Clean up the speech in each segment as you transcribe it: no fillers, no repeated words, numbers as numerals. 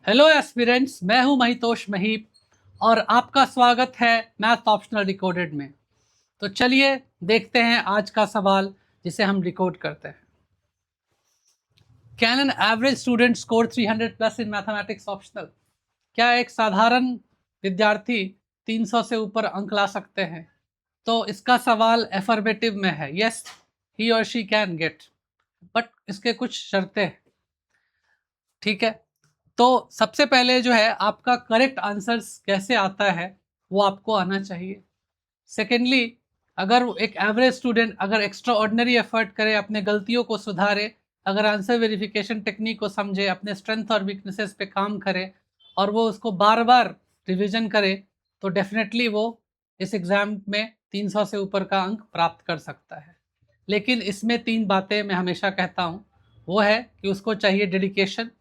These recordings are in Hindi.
हेलो एस्पिरेंट्स, मैं हूं महितोष महीप और आपका स्वागत है मैथ ऑप्शनल डिकोडेड में। तो चलिए देखते हैं आज का सवाल जिसे हम डिकोड करते हैं। Can an average student score 300 plus in mathematics optional? क्या एक साधारण विद्यार्थी 300 से ऊपर अंक ला सकते हैं? तो इसका सवाल एफर्मेटिव में है, यस ही और शी कैन गेट, बट इसके कुछ शर्तें हैं। ठीक है, तो सबसे पहले जो है आपका करेक्ट आंसर्स कैसे आता है वो आपको आना चाहिए। सेकेंडली, अगर एक एवरेज स्टूडेंट अगर एक्स्ट्रा ऑर्डिनरी एफर्ट करे, अपने गलतियों को सुधारे, अगर आंसर वेरिफिकेशन टेक्निक को समझे, अपने स्ट्रेंथ और वीकनेसेस पे काम करे और वो उसको बार बार रिवीजन करे, तो डेफिनेटली वो इस एग्ज़ाम में 300 से ऊपर का अंक प्राप्त कर सकता है। लेकिन इसमें 3 बातें मैं हमेशा कहता हूँ, वो है कि उसको चाहिए डेडिकेशन,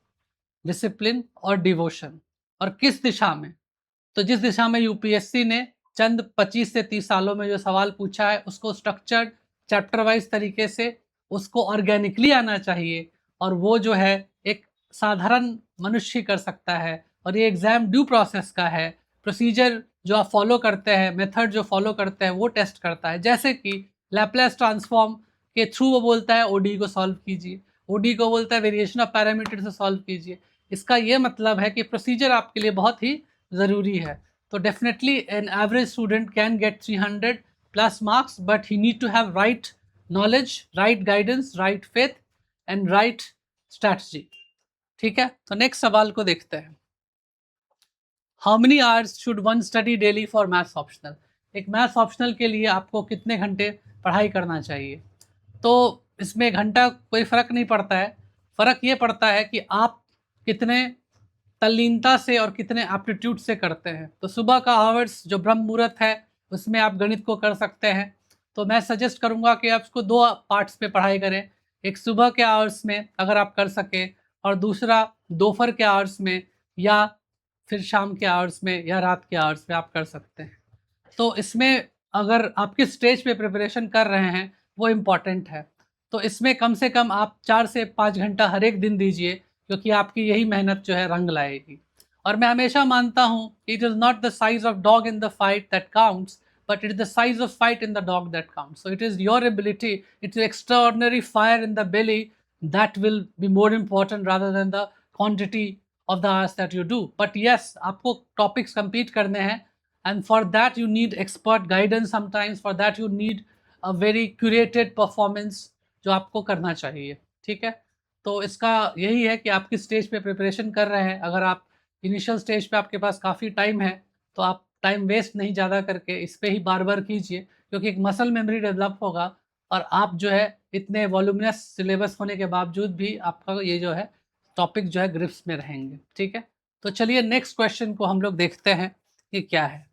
डिसिप्लिन और डिवोशन। और किस दिशा में? तो जिस दिशा में यूपीएससी ने चंद 25 से 30 सालों में जो सवाल पूछा है उसको स्ट्रक्चर्ड चैप्टर वाइज तरीके से उसको ऑर्गेनिकली आना चाहिए, और वो जो है एक साधारण मनुष्य कर सकता है। और ये एग्जाम ड्यू प्रोसेस का है, प्रोसीजर जो आप फॉलो करते हैं, मेथड जो फॉलो करते हैं वो टेस्ट करता है। जैसे कि लैपलेस ट्रांसफॉर्म के थ्रू वो बोलता है ओडी को सॉल्व कीजिए, ओडी को बोलता है वेरिएशन ऑफ पैरामीटर से सॉल्व कीजिए। इसका ये मतलब है कि प्रोसीजर आपके लिए बहुत ही ज़रूरी है। तो definitely an average student can get 300 plus marks, but he need to have right knowledge, right guidance, right faith and right strategy. ठीक है, तो नेक्स्ट सवाल को देखते हैं। How many hours should one study daily for maths optional? एक मैथ्स ऑप्शनल के लिए आपको कितने घंटे पढ़ाई करना चाहिए? तो इसमें घंटा कोई फ़र्क नहीं पड़ता है, फ़र्क ये पड़ता है कि आप कितने तल्लीनता से और कितने एप्टीट्यूड से करते हैं। तो सुबह का आवर्स जो ब्रह्म मुहूर्त है उसमें आप गणित को कर सकते हैं। तो मैं सजेस्ट करूंगा कि आप उसको 2 पार्ट्स में पढ़ाई करें, एक सुबह के आवर्स में अगर आप कर सकें, और दूसरा दोपहर के आवर्स में, या फिर शाम के आवर्स में, या रात के आवर्स में आप कर सकते हैं। तो इसमें अगर आप किस स्टेज पे प्रिपरेशन कर रहे हैं वो इम्पॉर्टेंट है। तो इसमें कम से कम आप 4 से 5 घंटा हर एक दिन दीजिए, क्योंकि आपकी यही मेहनत जो है रंग लाएगी। और मैं हमेशा मानता हूँ it is not the size of dog in the fight that counts, but it is the size of fight in the dog that counts. So it is your ability, it's your extraordinary fire in the belly that will be more important rather than the quantity of the hours that you do. But yes, आपको topics compete करने हैं, and for that you need expert guidance sometimes, for that you need a very curated performance जो आपको करना चाहिए। ठीक है, तो इसका यही है कि आप किस स्टेज पे प्रिपरेशन कर रहे हैं। अगर आप इनिशियल स्टेज पे आपके पास काफ़ी टाइम है तो आप टाइम वेस्ट नहीं ज़्यादा करके इस पे ही बार बार कीजिए, क्योंकि एक मसल मेमोरी डेवलप होगा और आप जो है इतने वॉल्यूमिनस सिलेबस होने के बावजूद भी आपका ये जो है टॉपिक जो है ग्रिप्स में रहेंगे। ठीक है, तो चलिए नेक्स्ट क्वेश्चन को हम लोग देखते हैं कि क्या है।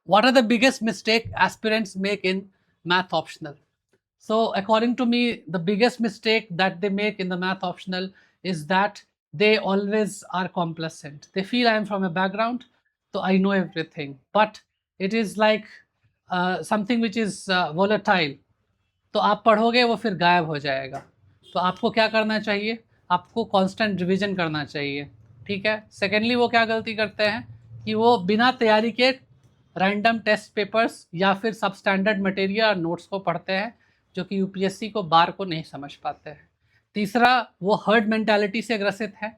What are the biggest mistake aspirants make in math optional? So according to me, the biggest mistake that they make in the math optional is that they always are complacent. They feel I am from a background, so I know everything. But it is like something which is volatile. तो आप पढ़ोगे वो फिर गायब हो जाएगा। तो आपको क्या करना चाहिए? आपको कांस्टेंट रिवीजन करना चाहिए। ठीक है, सेकेंडली वो क्या गलती करते हैं कि वो बिना तैयारी के रैंडम टेस्ट पेपर्स या फिर सब स्टैंडर्ड मटेरियल और नोट्स को पढ़ते हैं, जो कि यूपीएससी को बार को नहीं समझ पाते हैं। तीसरा, वो हर्ड मेंटालिटी से ग्रसित है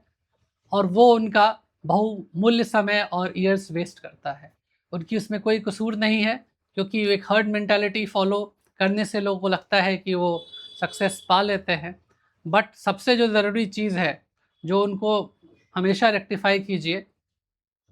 और वो उनका बहुमूल्य समय और ईयर्स वेस्ट करता है। उनकी उसमें कोई कसूर नहीं है, क्योंकि एक हर्ड मेंटालिटी फॉलो करने से लोगों को लगता है कि वो सक्सेस पा लेते हैं। बट सबसे जो ज़रूरी चीज़ है जो उनको हमेशा रेक्टिफाई कीजिए,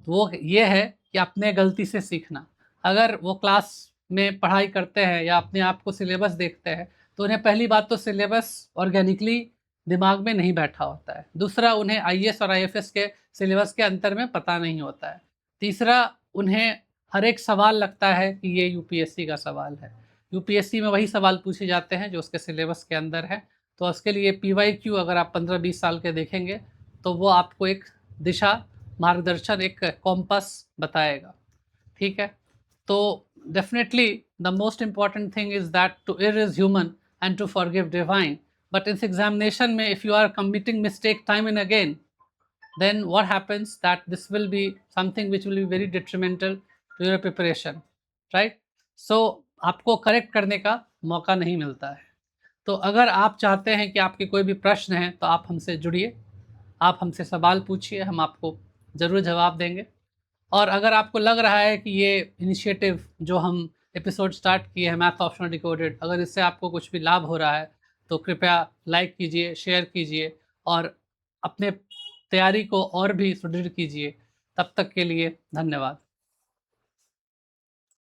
वो ये है कि अपने गलती से सीखना। अगर वो क्लास में पढ़ाई करते हैं या अपने आप को सिलेबस देखते हैं तो उन्हें पहली बात तो सिलेबस ऑर्गेनिकली दिमाग में नहीं बैठा होता है। दूसरा, उन्हें आईएएस और आईएफएस के सिलेबस के अंतर में पता नहीं होता है। तीसरा, उन्हें हर एक सवाल लगता है कि ये यूपीएससी का सवाल है। यूपीएससी में वही सवाल पूछे जाते हैं जो उसके सिलेबस के अंदर है। तो उसके लिए पीवाईक्यू अगर आप 15-20 साल के देखेंगे तो वो आपको एक दिशा मार्गदर्शन, एक कॉम्पस बताएगा। ठीक है, तो definitely the most important thing is that to err is human and to forgive divine, but इस एग्जामिनेशन में if you are committing mistake time and again, then what happens that this will be something which will be very detrimental to your preparation, right? So आपको करेक्ट करने का मौका नहीं मिलता है। तो अगर आप चाहते हैं कि आपके कोई भी प्रश्न हैं तो आप हमसे जुड़िए, आप हमसे सवाल पूछिए, हम आपको ज़रूर जवाब देंगे। और अगर आपको लग रहा है कि ये इनिशिएटिव जो हम एपिसोड स्टार्ट किए हैं मैथ ऑप्शनल डिकोडेड, अगर इससे आपको कुछ भी लाभ हो रहा है तो कृपया लाइक कीजिए, शेयर कीजिए और अपने तैयारी को और भी सुदृढ़ कीजिए। तब तक के लिए धन्यवाद।